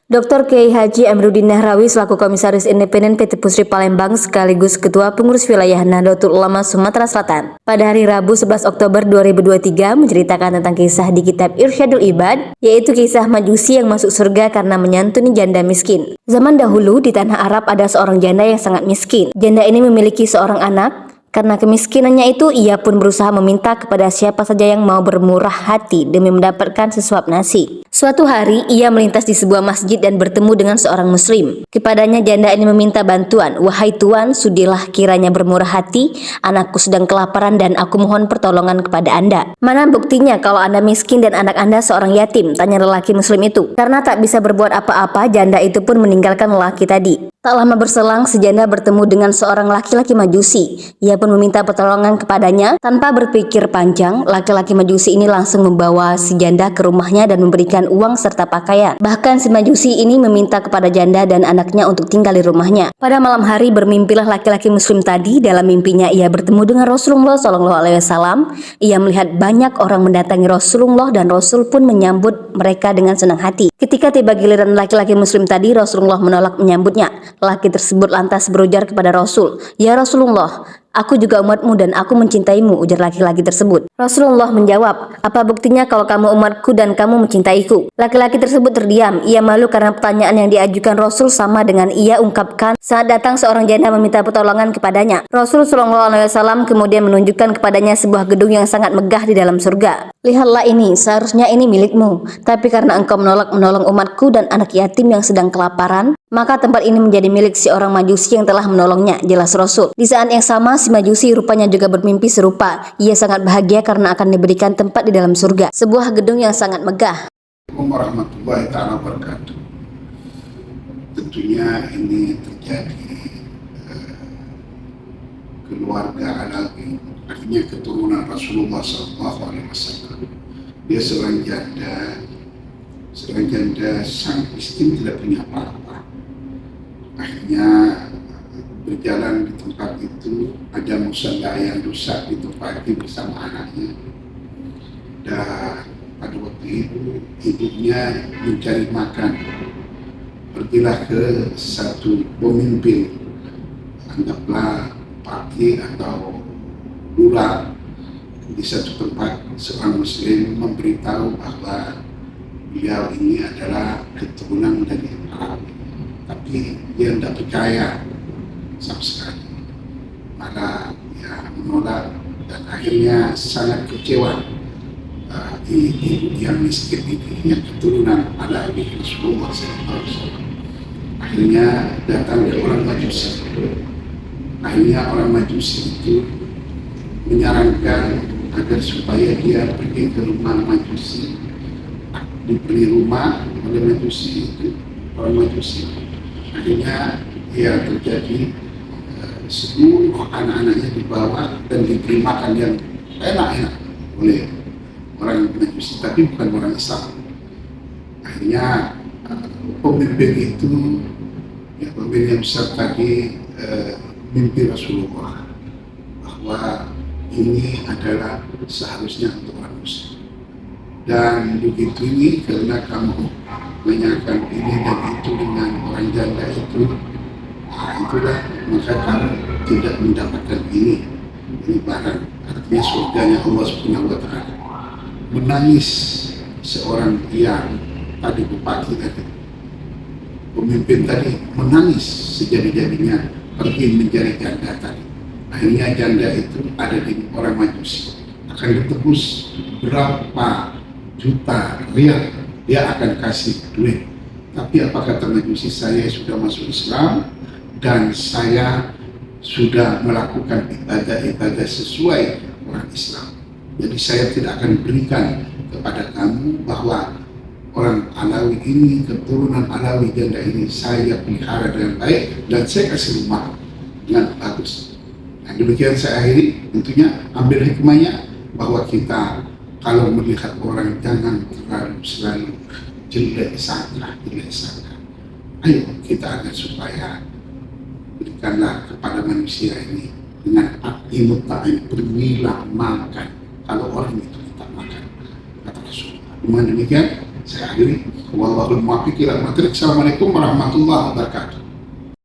Dr. Kiai Haji Amiruddin Nahrawi selaku Komisaris Independen PT Pusri Palembang sekaligus Ketua Pengurus Wilayah Nahdlatul Ulama Sumatera Selatan pada hari Rabu 11 Oktober 2023 menceritakan tentang kisah di kitab Irsyadul Ibad, yaitu kisah Majusi yang masuk surga karena menyantuni janda miskin. Zaman dahulu di tanah Arab ada seorang janda yang sangat miskin. Janda ini memiliki seorang anak. Karena kemiskinannya itu, ia pun berusaha meminta kepada siapa saja yang mau bermurah hati demi mendapatkan sesuap nasi. Suatu hari, ia melintas di sebuah masjid dan bertemu dengan seorang muslim. Kepadanya janda ini meminta bantuan, "Wahai Tuan, sudilah kiranya bermurah hati, anakku sedang kelaparan dan aku mohon pertolongan kepada Anda." "Mana buktinya kalau Anda miskin dan anak Anda seorang yatim?" tanya lelaki muslim itu. Karena tak bisa berbuat apa-apa, janda itu pun meninggalkan lelaki tadi. Tak lama berselang, si janda bertemu dengan seorang laki-laki Majusi. Ia pun meminta pertolongan kepadanya. Tanpa berpikir panjang, laki-laki Majusi ini langsung membawa si janda ke rumahnya dan memberikan uang serta pakaian. Bahkan si Majusi ini meminta kepada janda dan anaknya untuk tinggal di rumahnya. Pada malam hari bermimpilah laki-laki muslim tadi. Dalam mimpinya ia bertemu dengan Rasulullah SAW. Ia melihat banyak orang mendatangi Rasulullah dan Rasul pun menyambut mereka dengan senang hati. Ketika tiba giliran laki-laki muslim tadi, Rasulullah menolak menyambutnya. Laki tersebut lantas berujar kepada Rasul, "Ya Rasulullah, aku juga umatmu dan aku mencintaimu," ujar laki-laki tersebut. Rasulullah menjawab, "Apa buktinya kalau kamu umatku dan kamu mencintaiku?" Laki-laki tersebut terdiam. Ia malu karena pertanyaan yang diajukan Rasul sama dengan ia ungkapkan saat datang seorang janda meminta pertolongan kepadanya. Rasul SAW kemudian menunjukkan kepadanya sebuah gedung yang sangat megah di dalam surga. "Lihatlah ini, seharusnya ini milikmu. Tapi karena engkau menolak menolong umatku dan anak yatim yang sedang kelaparan, maka tempat ini menjadi milik si orang Majusi yang telah menolongnya," jelas Rasul. Di saat yang sama, si Majusi rupanya juga bermimpi serupa. Ia sangat bahagia karena akan diberikan tempat di dalam surga, sebuah gedung yang sangat megah. Assalamualaikum warahmatullahi wabarakatuh. Tentunya ini terjadi keluarga Alawi, artinya keturunan Rasulullah SAW. Dia seorang janda sang istri tidak punya apa-apa. Akhirnya berjalan di tempat itu, ada musala yang rusak ditempati bersama anaknya. Dan pada waktu itu ibunya mencari makan. Pergilah ke satu pemimpin, anggaplah pakih atau lurah di satu tempat. Seorang muslim memberitahu bahwa beliau ini adalah keturunan dari Arab, tapi dia tidak percaya sama sekali, malah menolak dan akhirnya sangat kecewa. Ibu yang miskin ini, yang keturunan Alawi Rasulullah SAW, akhirnya datang ke orang Majusi. Akhirnya orang Majusi itu menyarankan agar supaya dia pergi ke rumah Majusi, diberi rumah oleh Majusi itu, orang Majusi. Akhirnya ya terjadi seluruh anak-anaknya dibawa dan diberi makan yang enak-enak oleh orang Majusi, tapi bukan orang Islam. Akhirnya pemimpin itu, pemimpin yang besar tadi, mimpi Rasulullah bahwa ini adalah seharusnya untuk orang Muslim. Dan begitu ini karena kamu menyanyikan ini dan itu dengan orang janda itu, itulah maka kamu tidak mendapatkan ini barang. Artinya surganya Allah Subhanahu wa Ta'ala. Menangis seorang yang tadi bupati tadi, pemimpin tadi menangis sejadi-jadinya pergi mencari janda tadi. Akhirnya janda itu ada di orang Majusi, akan ditebus berapa juta rial, dia akan kasih duit. Tapi apa kata Majusi? "Saya sudah masuk Islam dan saya sudah melakukan ibadah-ibadah sesuai orang Islam. Jadi saya tidak akan berikan kepada kamu bahwa orang Alawi ini, keturunan Alawi janda ini, saya pelihara dengan baik dan saya kasih rumah dengan bagus." Nah, demikian saya akhiri. Tentunya ambil hikmahnya bahwa kita kalau melihat orang jangan terlalu selalu jelek sangka. Ayo kita agar supaya berikanlah kepada manusia ini dengan aktimut ta'im, berilah makan kalau orang itu kita makan, kata Rasulullah. Dengan demikian Saya akhiri. Wallahul muwaffiq ila aqwamit thoriq. Assalamualaikum warahmatullahi wabarakatuh.